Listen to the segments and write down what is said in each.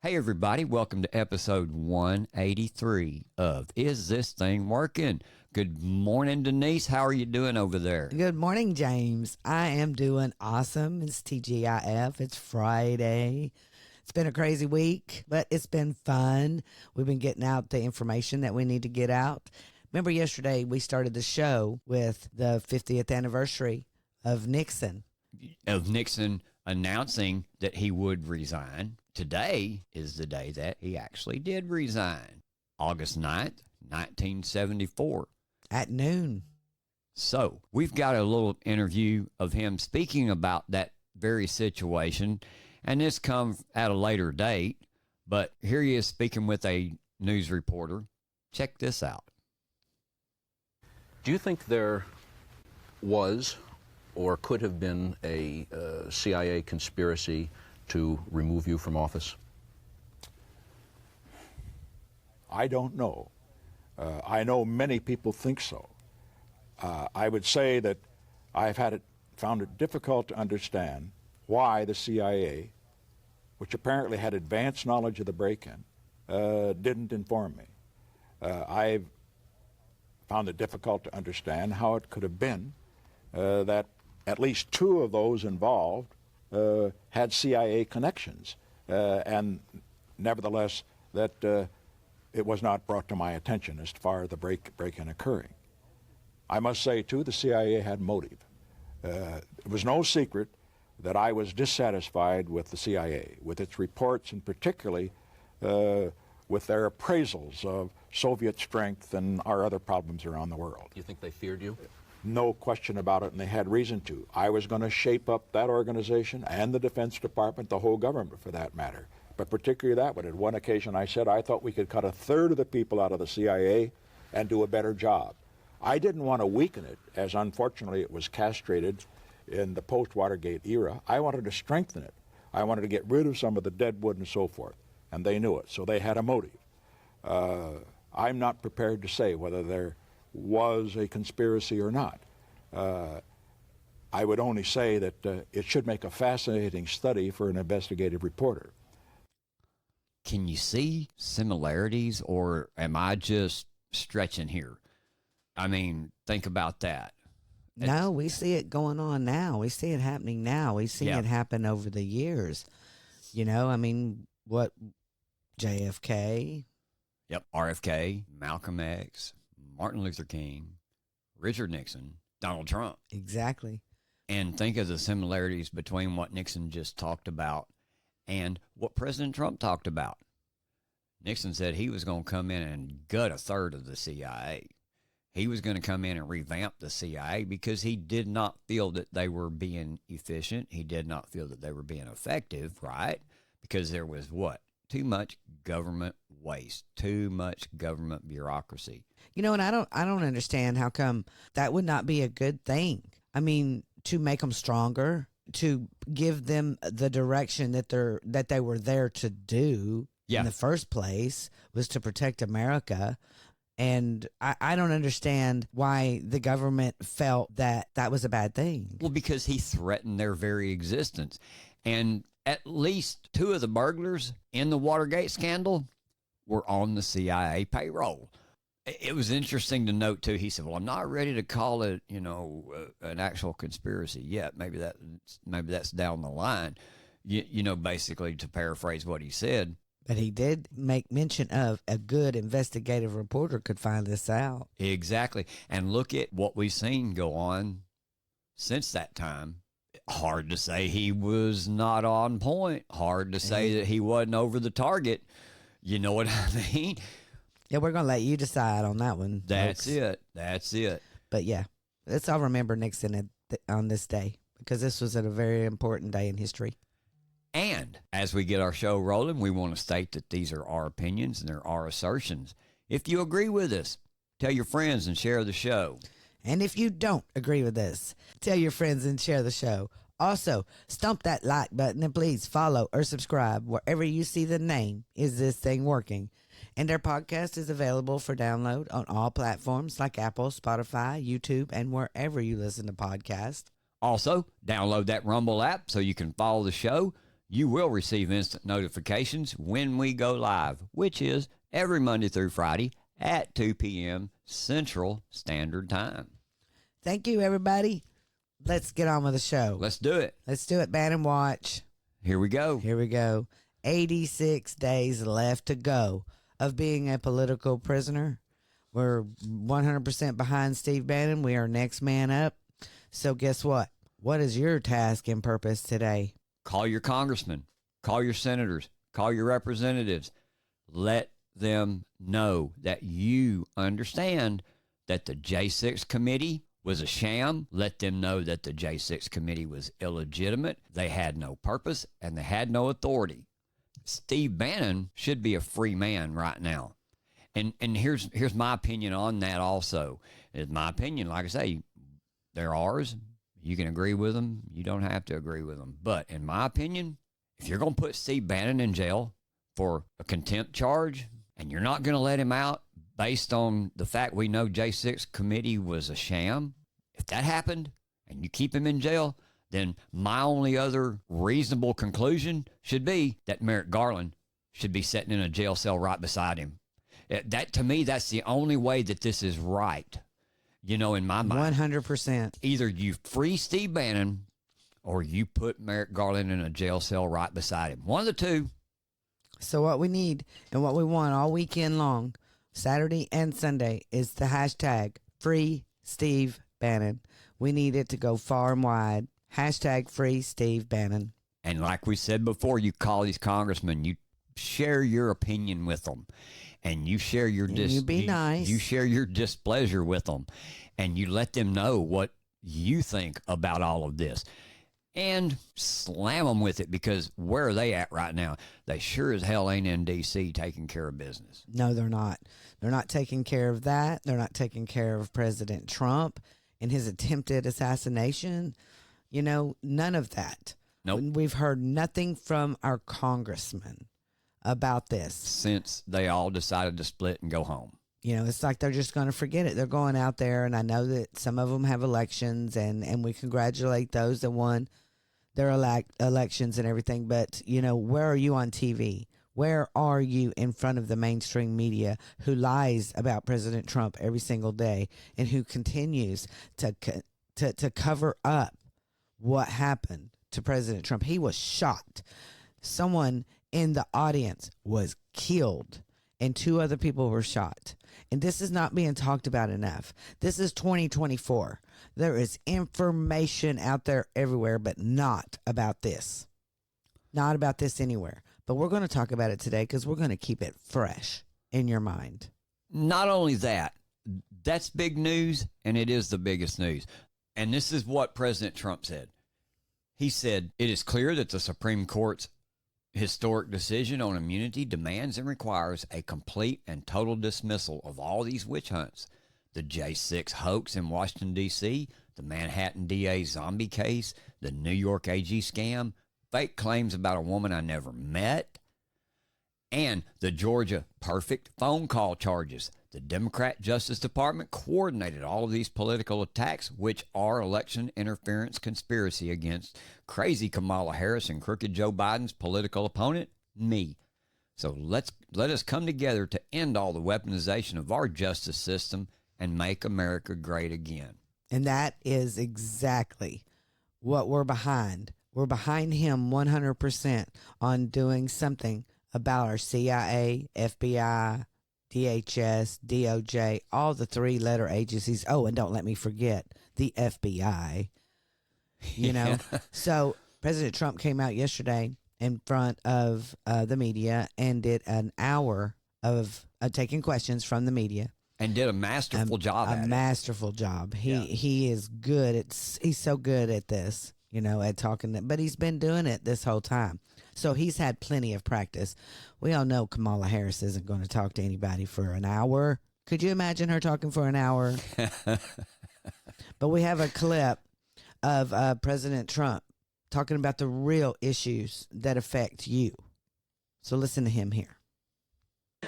Hey everybody, welcome to episode 183 of Is This Thing Working? Good morning, Denise. How are you doing over there? Good morning, James. I am doing awesome. It's TGIF. It's Friday. It's been a crazy week, but it's been fun. We've been getting out the information that we need to get out. Remember yesterday we started the show with the 50th anniversary of Nixon. Announcing that he would resign. Today is the day that he actually did resign. August 9th, 1974. At noon. So we've got a little interview of him speaking about that very situation, and this comes at a later date, but here he is speaking with a news reporter. Check this out. Do you think there was or could have been a CIA conspiracy to remove you from office? I don't know. I know many people think so. I would say that I've found it difficult to understand why the CIA, which apparently had advanced knowledge of the break-in, didn't inform me. I've found it difficult to understand how it could have been that at least two of those involved had CIA connections, and nevertheless that it was not brought to my attention as far as the break-in occurring. I must say, too, the CIA had motive. It was no secret that I was dissatisfied with the CIA, with its reports, and particularly with their appraisals of Soviet strength and our other problems around the world. You think they feared you? No question about it, and they had reason to. I was going to shape up that organization and the Defense Department, the whole government for that matter, but particularly that one. At one occasion I said I thought we could cut a third of the people out of the CIA and do a better job. I didn't want to weaken it, as unfortunately it was castrated in the post-Watergate era. I wanted to strengthen it. I wanted to get rid of some of the dead wood and so forth, and they knew it, so they had a motive. I'm not prepared to say whether there was a conspiracy or not. I would only say that it should make a fascinating study for an investigative reporter. Can you see similarities, or am I just stretching here? I mean, think about that. No, we see it going on now. We see it happening now. We see it happen over the years. You know, I mean, what, JFK? Yep, RFK, Malcolm X, Martin Luther King, Richard Nixon, Donald Trump. Exactly. And think of the similarities between what Nixon just talked about and what President Trump talked about. Nixon said he was going to come in and gut a third of the CIA. He was going to come in and revamp the CIA because he did not feel that they were being efficient. He did not feel that they were being effective, right? Because there was what? Too much government waste, too much government bureaucracy. You know, and I don't understand how come that would not be a good thing. I mean, to make them stronger, to give them the direction that they were there to do in the first place was to protect America. And I don't understand why the government felt that that was a bad thing. Well, because he threatened their very existence. And at least two of the burglars in the Watergate scandal were on the CIA payroll. It was interesting to note, too. He said, well, I'm not ready to call it, an actual conspiracy yet. Maybe that's down the line, basically to paraphrase what he said. But he did make mention of a good investigative reporter could find this out. Exactly. And look at what we've seen go on since that time. Hard to say he was not on point. Hard to say that he wasn't over the target. You know what I mean? Yeah, we're going to let you decide on that one. That's folks. That's it. But yeah, let's all remember Nixon on this day because this was a very important day in history. And as we get our show rolling, we want to state that these are our opinions and they're our assertions. If you agree with us, tell your friends and share the show. And if you don't agree with this, tell your friends and share the show. Also, stomp that like button and please follow or subscribe wherever you see the name Is This Thing Working? And our podcast is available for download on all platforms like Apple, Spotify, YouTube, and wherever you listen to podcasts. Also, download that Rumble app so you can follow the show. you will receive instant notifications when we go live, which is every Monday through Friday at 2 p.m. Central Standard Time. Thank you, everybody. Let's get on with the show. Let's do it. Let's do it, Bannon Watch. Here we go. Here we go. 86 days left to go of being a political prisoner. We're 100% behind Steve Bannon. We are next man up. So guess what? What is your task and purpose today? Call your congressmen, call your senators, call your representatives. Let them know that you understand that the J6 committee was a sham. Let them know that the J6 committee was illegitimate. They had no purpose and they had no authority. Steve Bannon should be a free man right now. And here's my opinion on that also. It's my opinion. Like I say, they're ours. You can agree with them. You don't have to agree with them. But in my opinion, if you're going to put Steve Bannon in jail for a contempt charge and you're not going to let him out based on the fact we know J6 committee was a sham, if that happened and you keep him in jail, then my only other reasonable conclusion should be that Merrick Garland should be sitting in a jail cell right beside him. That, to me, that's the only way that this is right. You know, in my mind, 100%. Either you free Steve Bannon or you put Merrick Garland in a jail cell right beside him. One of the two. So what we need and what we want all weekend long, Saturday and Sunday, is the hashtag Free Steve Bannon. We need it to go far and wide. Hashtag Free Steve Bannon. And like we said before, you call these congressmen, you share your opinion with them. And you share your nice. You share your displeasure with them, and you let them know what you think about all of this, and slam them with it, because where are they at right now? They sure as hell ain't in D.C. taking care of business. No, they're not. They're not taking care of that. They're not taking care of President Trump and his attempted assassination. You know, none of that. Nope. We've heard nothing from our congressmen about this since they all decided to split and go home. You know, it's like they're just going to forget it. They're going out there, and I know that some of them have elections, and we congratulate those that won their elections and everything. But, you know, where are you on TV? Where are you in front of the mainstream media who lies about President Trump every single day and who continues to cover up what happened to President Trump? He was shot. Someone in the audience was killed, and 2 other people were shot. And this is not being talked about enough. This is 2024. There is information out there everywhere, but not about this. Not about this anywhere. But we're going to talk about it today because we're going to keep it fresh in your mind. Not only that, that's big news, and it is the biggest news. And this is what President Trump said. He said, "It is clear that the Supreme Court's historic decision on immunity demands and requires a complete and total dismissal of all these witch hunts. The J6 hoax in Washington, D.C., the Manhattan DA zombie case, the New York AG scam, fake claims about a woman I never met, and the Georgia perfect phone call charges. The Democrat Justice Department coordinated all of these political attacks, which are election interference conspiracy against crazy Kamala Harris and crooked Joe Biden's political opponent, me. So let us come together to end all the weaponization of our justice system and make America great again." And that is exactly what we're behind. We're behind him 100% on doing something about our CIA, FBI, DHS, DOJ, all the 3-letter agencies. Oh, and don't let me forget the FBI. You know, so President Trump came out yesterday in front of the media and did an hour of taking questions from the media. And did a masterful job at it. A masterful job. He is good. He's so good at this, you know, at talking. But he's been doing it this whole time. So he's had plenty of practice. We all know Kamala Harris isn't going to talk to anybody for an hour. Could you imagine her talking for an hour? But we have a clip of President Trump talking about the real issues that affect you. So listen to him here.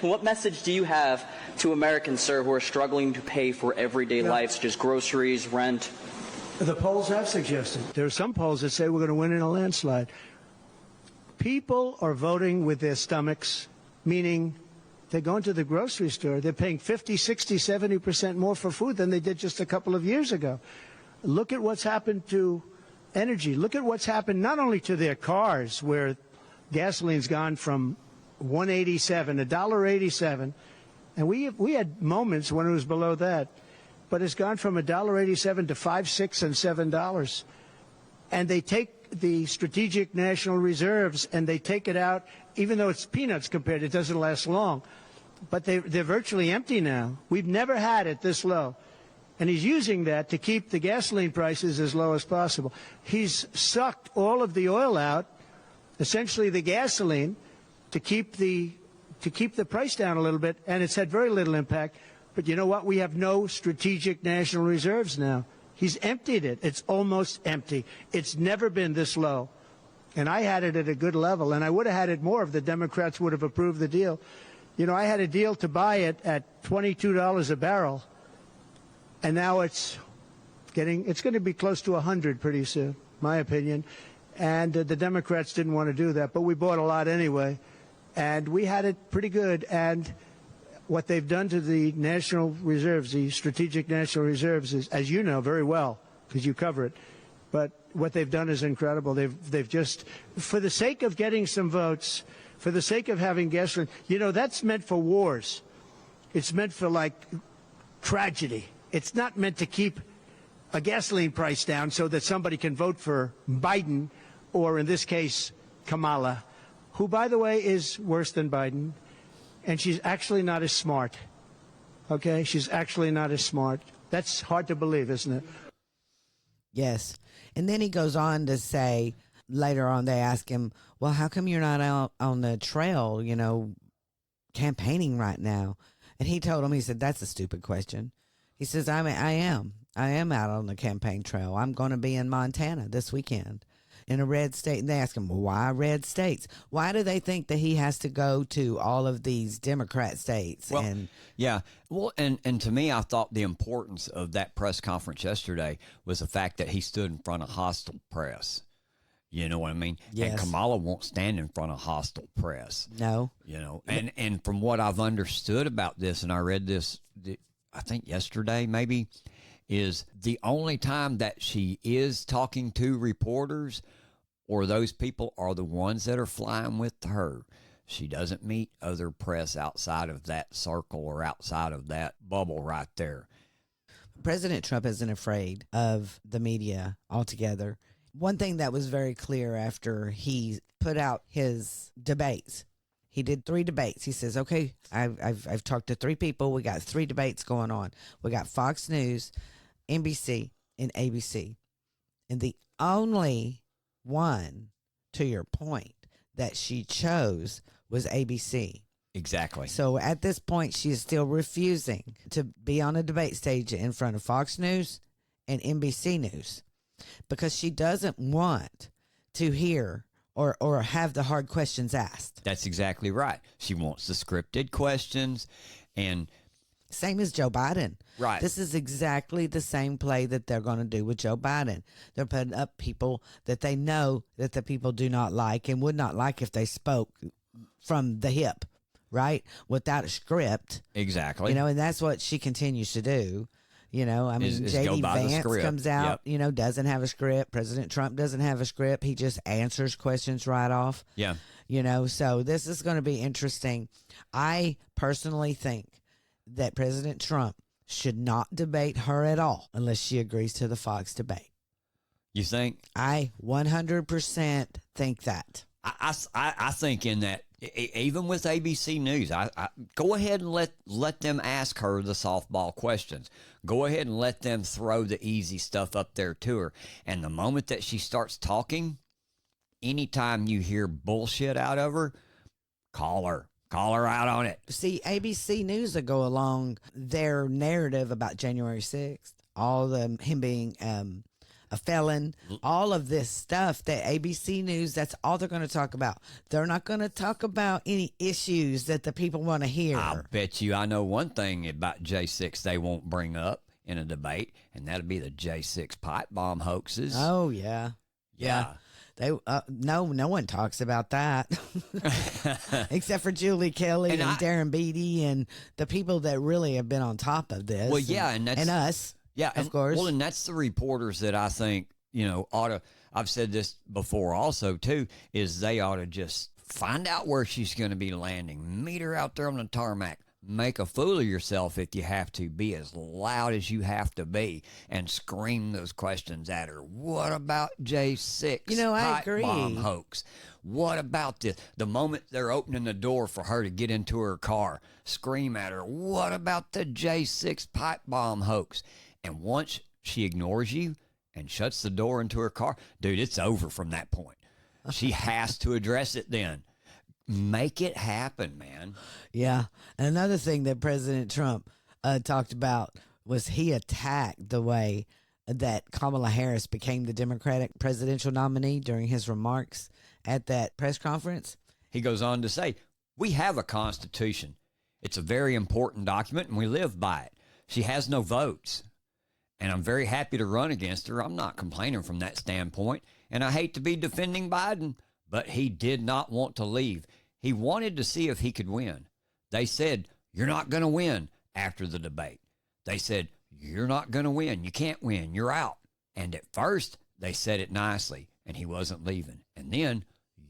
What message do you have to Americans, sir, who are struggling to pay for everyday life, such as groceries, rent? The polls have suggested. There are some polls that say we're going to win in a landslide. People are voting with their stomachs, meaning they're going to the grocery store. They're paying 50, 60, 70% more for food than they did just a couple of years ago. Look at what's happened to energy. Look at what's happened not only to their cars, where gasoline's gone from $1.87, $1.87, and we had moments when it was below that, but it's gone from $1.87 to $5, $6, and $7. And they take the strategic national reserves and they take it out, even though it's peanuts compared, it doesn't last long. But they're virtually empty now. We've never had it this low. And he's using that to keep the gasoline prices as low as possible. He's sucked all of the oil out, essentially the gasoline, to keep the price down a little bit, and it's had very little impact. But you know what? We have no strategic national reserves now. He's emptied it. It's almost empty. It's never been this low. And I had it at a good level, and I would have had it more if the Democrats would have approved the deal. You know, I had a deal to buy it at $22 a barrel, and now it's going to be close to 100 pretty soon, my opinion. And the Democrats didn't want to do that, but we bought a lot anyway, and we had it pretty good. And what they've done to the national reserves, the strategic national reserves, is, as you know very well, because you cover it, but what they've done is incredible. They've just, for the sake of getting some votes, for the sake of having gasoline, you know, that's meant for wars. It's meant for, like, tragedy. It's not meant to keep a gasoline price down so that somebody can vote for Biden, or in this case, Kamala, who, by the way, is worse than Biden. And she's actually not as smart. Okay? She's actually not as smart. That's hard to believe, isn't it? Yes. And then he goes on to say, later on, they ask him, well, how come you're not out on the trail, you know, campaigning right now? And he told him, he said, that's a stupid question. He says, I am out on the campaign trail. I'm going to be in Montana this weekend in a red state. And they ask him, well, why red states? Why do they think that he has to go to all of these Democrat states? Well, yeah. Well, and to me, I thought the importance of that press conference yesterday was the fact that he stood in front of hostile press. You know what I mean? Yes. And Kamala won't stand in front of hostile press. No. You know, and from what I've understood about this, and I read this, I think yesterday maybe, is the only time that she is talking to reporters or those people are the ones that are flying with her. She doesn't meet other press outside of that circle or outside of that bubble right there. President Trump isn't afraid of the media altogether. One thing that was very clear after he put out his debates, he did 3 debates. He says, okay, I've talked to 3 people. We got 3 debates going on. We got Fox News, NBC, and ABC. And the only one, to your point, that she chose was ABC. Exactly. So at this point, she is still refusing to be on a debate stage in front of Fox News and NBC News because she doesn't want to hear or have the hard questions asked. That's exactly right. She wants the scripted questions, and same as Joe Biden. Right. This is exactly the same play that they're going to do with Joe Biden. They're putting up people that they know that the people do not like and would not like if they spoke from the hip, right? Without a script. Exactly. You know, and that's what she continues to do. You know, I mean, J.D. Vance comes out, you know, doesn't have a script. President Trump doesn't have a script. He just answers questions right off. Yeah. You know, so this is going to be interesting. I personally think that President Trump should not debate her at all unless she agrees to the Fox debate. You think? I 100% think that. I think in that, even with ABC News, I go ahead and let them ask her the softball questions. Go ahead and let them throw the easy stuff up there to her. And the moment that she starts talking, anytime you hear bullshit out of her, call her. Call her out on it. See, ABC News will go along their narrative about January 6th, him being a felon, all of this stuff that ABC News, that's all they're going to talk about. They're not going to talk about any issues that the people want to hear. I bet you I know one thing about J6 they won't bring up in a debate, and that'll be the J6 pipe bomb hoaxes. Oh, yeah. Yeah. No one talks about that except for Julie Kelly and Darren Beatty and the people that really have been on top of this. Well, yeah, and us. Yeah, of course. Well, and that's the reporters that I think, ought to, I've said this before also, too, is they ought to just find out where she's going to be landing. Meet her out there on the tarmac. Make a fool of yourself if you have to. Be as loud as you have to be and scream those questions at her. What about J6? I agree. Bomb hoax. What about this? The moment they're opening the door for her to get into her car, scream at her. What about the J6 pipe bomb hoax? And once she ignores you and shuts the door into her car, dude, it's over from that point. She has to address it then. Make it happen, man. Yeah. And another thing that President Trump talked about was he attacked the way that Kamala Harris became the Democratic presidential nominee during his remarks at that press conference. He goes on to say, we have a Constitution. It's a very important document, and we live by it. She has no votes, and I'm very happy to run against her. I'm not complaining from that standpoint, and I hate to be defending Biden, but he did not want to leave. He wanted to see if he could win. They said, you're not going to win after the debate. They said, you're not going to win. You can't win. You're out. And at first, they said it nicely, and he wasn't leaving. And then,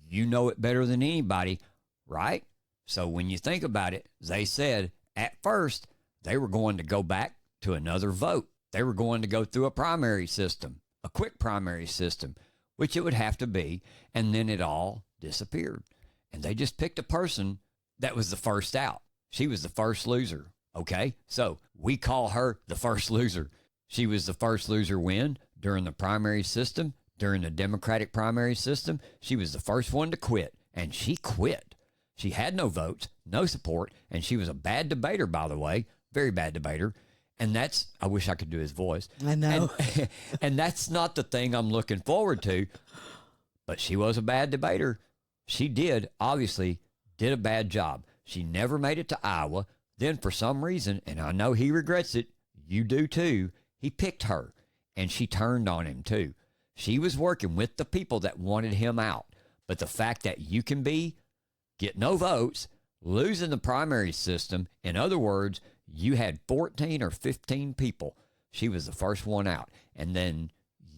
you know it better than anybody, right? So when you think about it, they said at first they were going to go back to another vote. They were going to go through a primary system, a quick primary system, which it would have to be, and then it all disappeared. And they just picked a person that was the first out. She was the first loser, okay? So we call her the first loser. She was the first loser when? During the primary system, during the Democratic primary system, she was the first one to quit, and she quit. She had no votes, no support, and she was a bad debater, by the way, very bad debater. And that's, I wish I could do his voice. I know. And that's not the thing I'm looking forward to. But she was a bad debater. She obviously did a bad job. She never made it to Iowa. Then for some reason, and I know he regrets it, you do too, he picked her. And she turned on him too. She was working with the people that wanted him out. But the fact that you can get no votes, losing the primary system, in other words, you had 14 or 15 people. She was the first one out. And then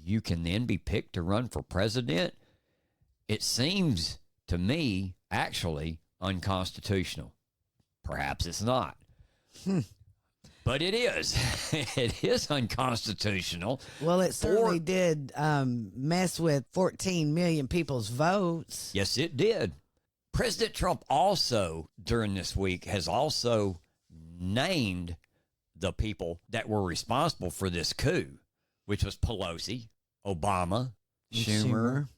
you can then be picked to run for president. It seems to me actually unconstitutional. Perhaps it's not. But it is. It is unconstitutional. Well, it certainly did mess with 14 million people's votes. Yes, it did. President Trump also, during this week, has also named the people that were responsible for this coup, which was Pelosi, Obama, Schumer.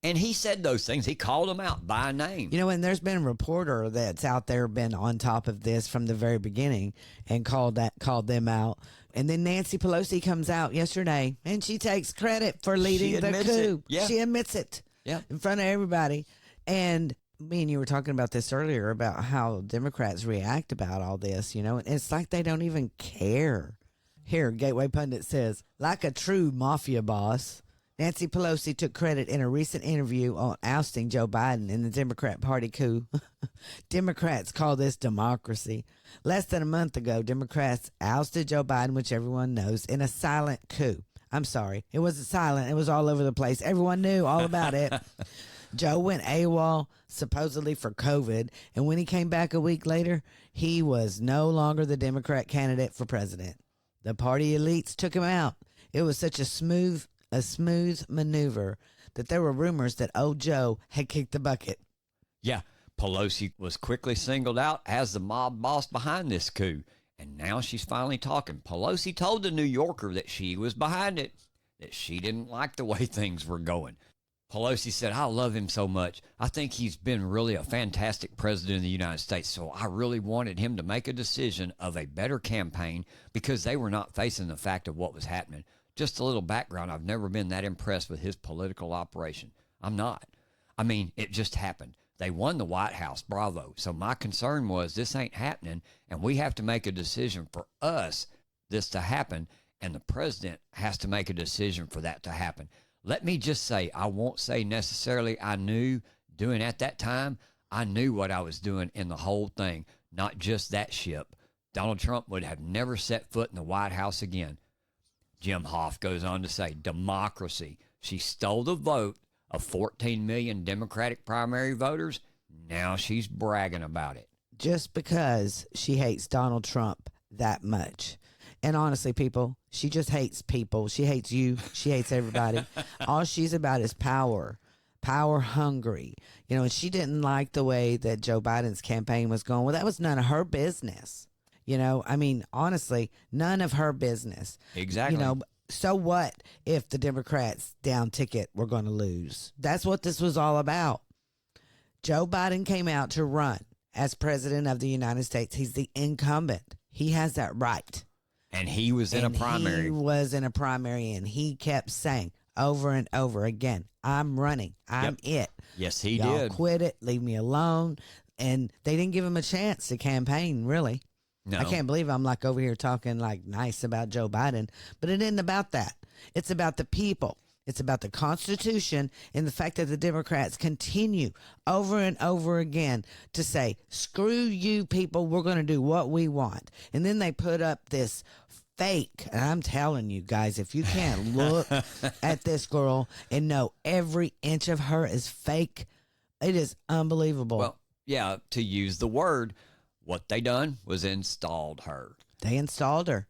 And he said those things. He called them out by name. And there's been a reporter that's out there been on top of this from the very beginning and called them out. And then Nancy Pelosi comes out yesterday and she takes credit for leading the coup. Yeah. She admits it in front of everybody. And me and you were talking about this earlier about how Democrats react about all this, and it's like they don't even care. Here, Gateway Pundit says, like a true mafia boss, Nancy Pelosi took credit in a recent interview on ousting Joe Biden in the Democrat Party coup. Democrats call this democracy. Less than a month ago, Democrats ousted Joe Biden, which everyone knows, in a silent coup. I'm sorry. It wasn't silent. It was all over the place. Everyone knew all about it. Joe went AWOL, supposedly for COVID, and when he came back a week later, he was no longer the Democrat candidate for president. The party elites took him out. It was such a smooth maneuver that there were rumors that old Joe had kicked the bucket. Yeah, Pelosi was quickly singled out as the mob boss behind this coup, and now she's finally talking. Pelosi told the New Yorker that she was behind it, that she didn't like the way things were going. Pelosi said, I love him so much. I think he's been really a fantastic president of the United States, so I really wanted him to make a decision of a better campaign because they were not facing the fact of what was happening. Just a little background, I've never been that impressed with his political operation. I'm not. I mean, it just happened. They won the White House, bravo. So my concern was this ain't happening, and we have to make a decision for us, this to happen, and the president has to make a decision for that to happen. Let me just say, I won't say necessarily I knew doing at that time. I knew what I was doing in the whole thing, not just that ship. Donald Trump would have never set foot in the White House again. Jim Hoff goes on to say, democracy. She stole the vote of 14 million Democratic primary voters. Now she's bragging about it. Just because she hates Donald Trump that much. And honestly, people, she just hates people. She hates you. She hates everybody. All she's about is power, power hungry. You know, and she didn't like the way that Joe Biden's campaign was going. Well, that was none of her business. You know, I mean, honestly, none of her business. Exactly. You know, so what if the Democrats down ticket were going to lose? That's what this was all about. Joe Biden came out to run as president of the United States. He's the incumbent. He has that right. And he was in a primary. He was in a primary, and he kept saying over and over again, I'm running. I'm it. Yes, he Y'all did. quit it. Leave me alone. And they didn't give him a chance to campaign, really. No. I can't believe I'm like over here talking like nice about Joe Biden, but it isn't about that. It's about the people. It's about the Constitution and the fact that the Democrats continue over and over again to say, screw you people, we're going to do what we want. And then they put up this fake, and I'm telling you guys, if you can't look at this girl and know every inch of her is fake, it is unbelievable. Well, yeah, to use the word, what they done was installed her. They installed her.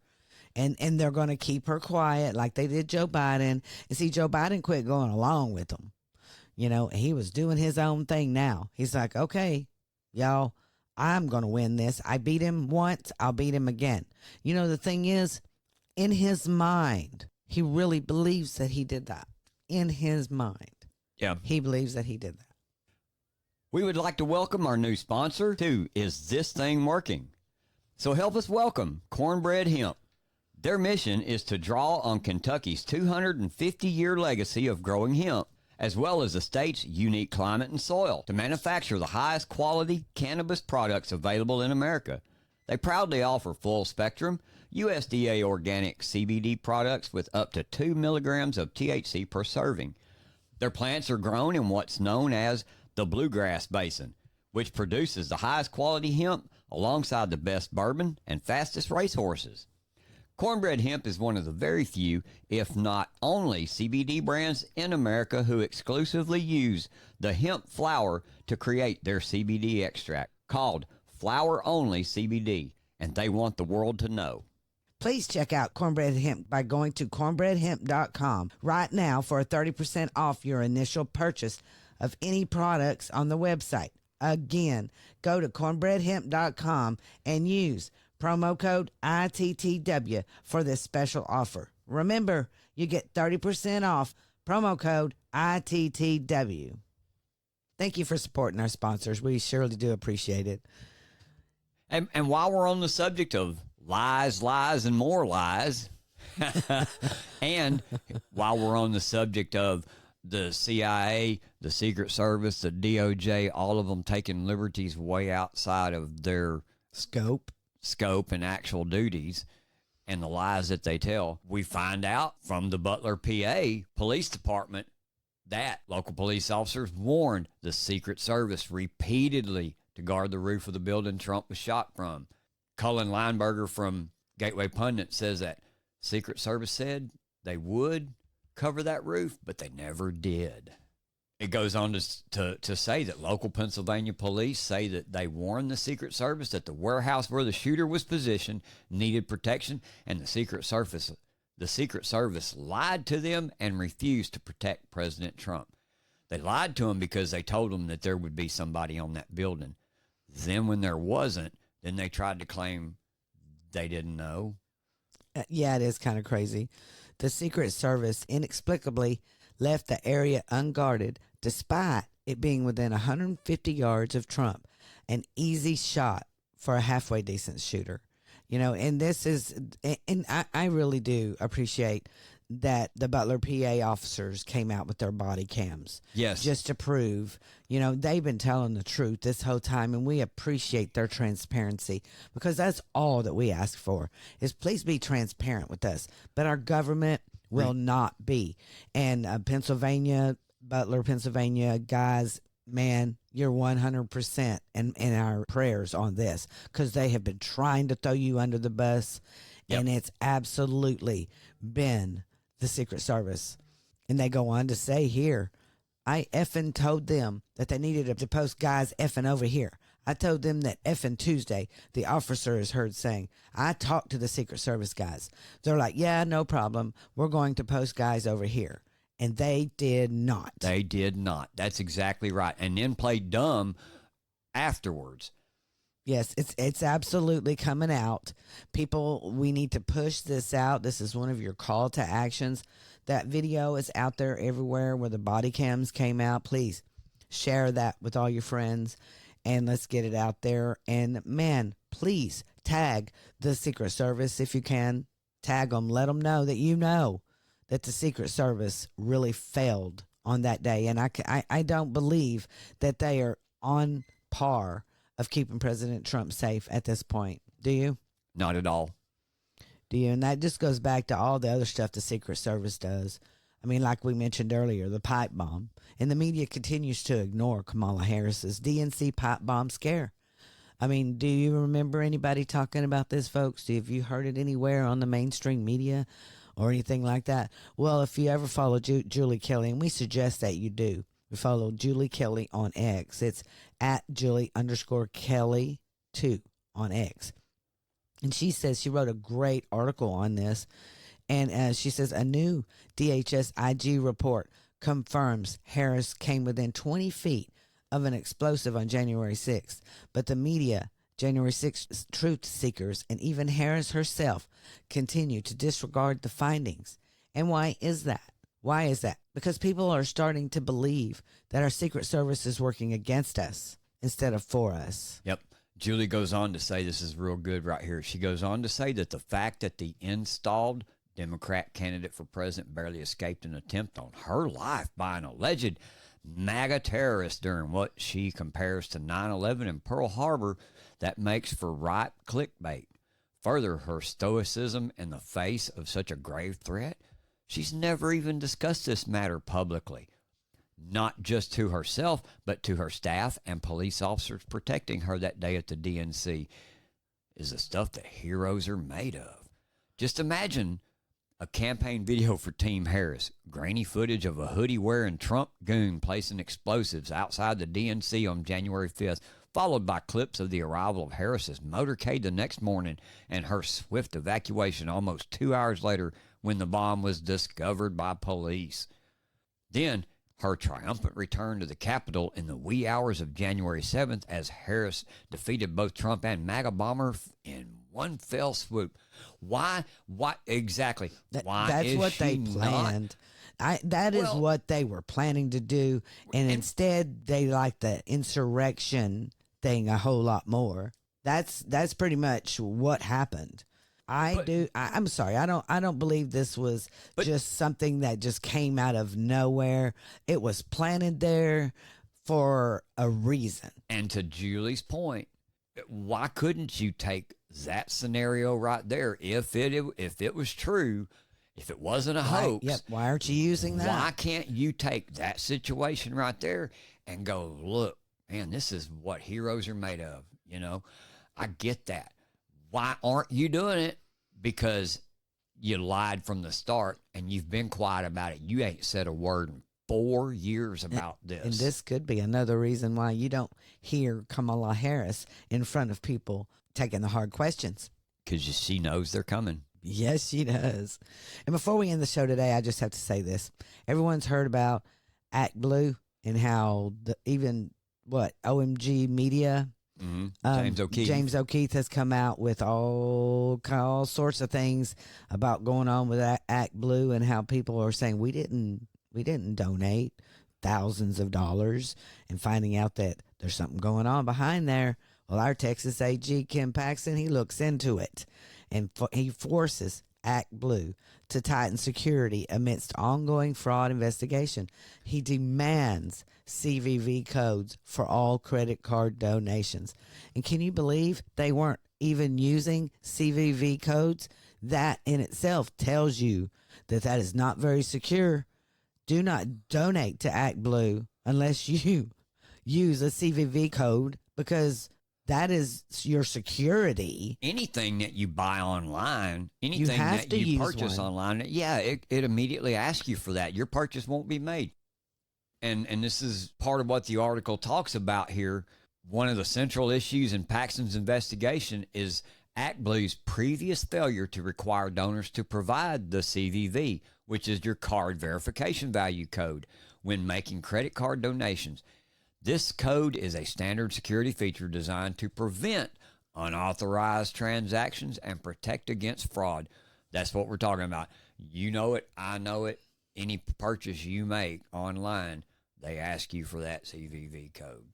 And they're going to keep her quiet like they did Joe Biden. And see, Joe Biden quit going along with them. You know, he was doing his own thing now. He's like, okay, y'all, I'm going to win this. I beat him once. I'll beat him again. You know, the thing is, in his mind, he really believes that he did that. In his mind. Yeah. He believes that he did that. We would like to welcome our new sponsor to Is This Thing Working? So help us welcome Cornbread Hemp. Their mission is to draw on Kentucky's 250-year legacy of growing hemp, as well as the state's unique climate and soil, to manufacture the highest quality cannabis products available in America. They proudly offer full-spectrum, USDA organic CBD products with up to 2 milligrams of THC per serving. Their plants are grown in what's known as the Bluegrass Basin, which produces the highest quality hemp alongside the best bourbon and fastest racehorses. Cornbread Hemp is one of the very few, if not only, CBD brands in America who exclusively use the hemp flower to create their CBD extract, called Flower Only CBD, and they want the world to know. Please check out Cornbread Hemp by going to cornbreadhemp.com right now for a 30% off your initial purchase of any products on the website. Again, go to cornbreadhemp.com and use promo code ITTW for this special offer. Remember, you get 30% off, promo code ITTW. Thank you for supporting our sponsors. We surely do appreciate it. And while we're on the subject of lies, and more lies, and while we're on the subject of the CIA, the Secret Service, the DOJ, all of them taking liberties way outside of their Scope and actual duties and the lies that they tell, we find out from the Butler, PA police department that local police officers warned the Secret Service repeatedly to guard the roof of the building Trump was shot from. Cullen Lineberger from Gateway Pundit says that Secret Service said they would cover that roof, but they never did. It goes on to say that local Pennsylvania police say that they warned the Secret Service that the warehouse where the shooter was positioned needed protection, and the Secret Service lied to them and refused to protect President Trump. They lied to him because they told him that there would be somebody on that building. Then when there wasn't, then they tried to claim they didn't know. Yeah, it is kind of crazy. The Secret Service inexplicably left the area unguarded despite it being within 150 yards of Trump, an easy shot for a halfway decent shooter. You know, and this is, and I really do appreciate that the Butler, PA officers came out with their body cams. Yes. Just to prove, you know, they've been telling the truth this whole time, and we appreciate their transparency, because that's all that we ask for is please be transparent with us. But our government, will not be. And Pennsylvania, Butler, Pennsylvania guys, man, you're 100% in our prayers on this, because they have been trying to throw you under the bus, and it's absolutely been the Secret Service. And they go on to say here, I effing told them that they needed to post guys effing over here. I told them that effing Tuesday, the officer is heard saying, I talked to the Secret Service guys. They're like, yeah, no problem. We're going to post guys over here. And they did not. They did not. That's exactly right. And then played dumb afterwards. Yes, it's absolutely coming out. People, we need to push this out. This is one of your call to actions. That video is out there everywhere where the body cams came out. Please share that with all your friends, and let's get it out there. And man, please tag the Secret Service if you can. Tag them. Let them know that the Secret Service really failed on that day. And I don't believe that they are on par of keeping President Trump safe at this point. Do you? Not at all. Do you? And that just goes back to all the other stuff the Secret Service does. I mean, like we mentioned earlier, the pipe bomb. And the media continues to ignore Kamala Harris's DNC pipe bomb scare. I mean, do you remember anybody talking about this, folks? Have you heard it anywhere on the mainstream media or anything like that? Well, if you ever follow Julie Kelly, and we suggest that you do, we follow Julie Kelly on X. It's at Julie_Kelly 2 on X. And she says, she wrote a great article on this. And she says, a new DHS-IG report confirms Harris came within 20 feet of an explosive on January 6th. But the media, January 6th truth seekers, and even Harris herself continue to disregard the findings. And why is that? Why is that? Because people are starting to believe that our Secret Service is working against us instead of for us. Yep. Julie goes on to say, this is real good right here. She goes on to say that the fact that the installed Democrat candidate for president barely escaped an attempt on her life by an alleged MAGA terrorist during what she compares to 9/11 in Pearl Harbor, that makes for ripe clickbait. Further, her stoicism in the face of such a grave threat, she's never even discussed this matter publicly, not just to herself, but to her staff and police officers protecting her that day at the DNC, is the stuff that heroes are made of. Just imagine a campaign video for Team Harris, grainy footage of a hoodie-wearing Trump goon placing explosives outside the DNC on January 5th, followed by clips of the arrival of Harris's motorcade the next morning and her swift evacuation almost 2 hours later when the bomb was discovered by police. Then, her triumphant return to the Capitol in the wee hours of January 7th as Harris defeated both Trump and MAGA bomber in one fell swoop. Why? What exactly? Why That's is what she they planned. That is what they were planning to do, and instead they like the insurrection thing a whole lot more. That's pretty much what happened. I'm sorry. I don't believe this was just something that just came out of nowhere. It was planted there for a reason. And to Julie's point, why couldn't you take that scenario right there if it was true, if it wasn't a hoax? Yep. Why aren't you using that? Why can't you take that situation right there and go, look, man, this is what heroes are made of. You know, I get that. Why aren't you doing it? Because you lied from the start and you've been quiet about it. You ain't said a word in 4 years about this. And this could be another reason why you don't hear Kamala Harris in front of people taking the hard questions. Because she knows they're coming. Yes, she does. And before we end the show today, I just have to say this. Everyone's heard about ActBlue and how OMG Media, James O'Keefe has come out with all sorts of things about going on with ActBlue and how people are saying we didn't donate thousands of dollars, and finding out that there's something going on behind there. Well, our Texas AG, Ken Paxton, he looks into it, and he forces ActBlue to tighten security amidst ongoing fraud investigation. He demands CVV codes for all credit card donations. And can you believe they weren't even using CVV codes, that in itself tells you that that is not very secure. Do not donate to ActBlue unless you use a CVV code, because that is your security. Anything that you buy online, anything have that to you use purchase one. online, yeah, it immediately asks you for that. Your purchase won't be made. And this is part of what the article talks about here. One of the central issues in Paxton's investigation is ActBlue's previous failure to require donors to provide the CVV, which is your card verification value code, when making credit card donations. This code is a standard security feature designed to prevent unauthorized transactions and protect against fraud. That's what we're talking about. You know it, I know it. Any purchase you make online, they ask you for that CVV code.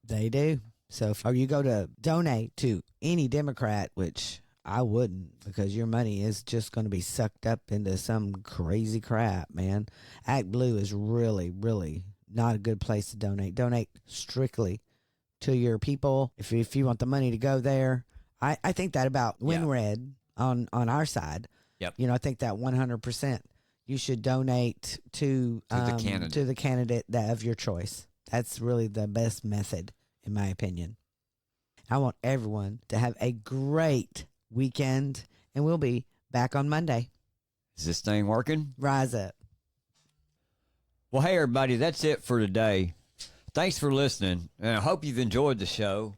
They do. So if you go to donate to any Democrat, which I wouldn't, because your money is just going to be sucked up into some crazy crap, man. ActBlue is really, really not a good place to donate. Donate strictly to your people. If you want the money to go there, I think that about WinRed on our side. Yep. You know, I think that 100%. You should donate to the candidate that of your choice. That's really the best method, in my opinion. I want everyone to have a great weekend, and we'll be back on Monday. Is this thing working? Rise up. Well, hey, everybody, that's it for today. Thanks for listening, and I hope you've enjoyed the show.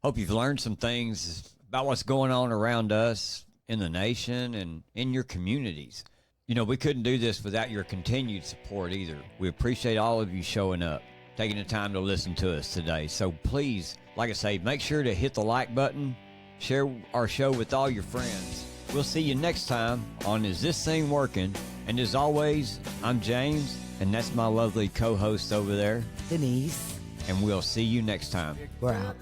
Hope you've learned some things about what's going on around us in the nation and in your communities. You know, we couldn't do this without your continued support either. We appreciate all of you showing up, taking the time to listen to us today. So please, like I say, make sure to hit the like button, share our show with all your friends. We'll see you next time on Is This Thing Working? And as always, I'm James, and that's my lovely co-host over there. Denise. And we'll see you next time. We're out.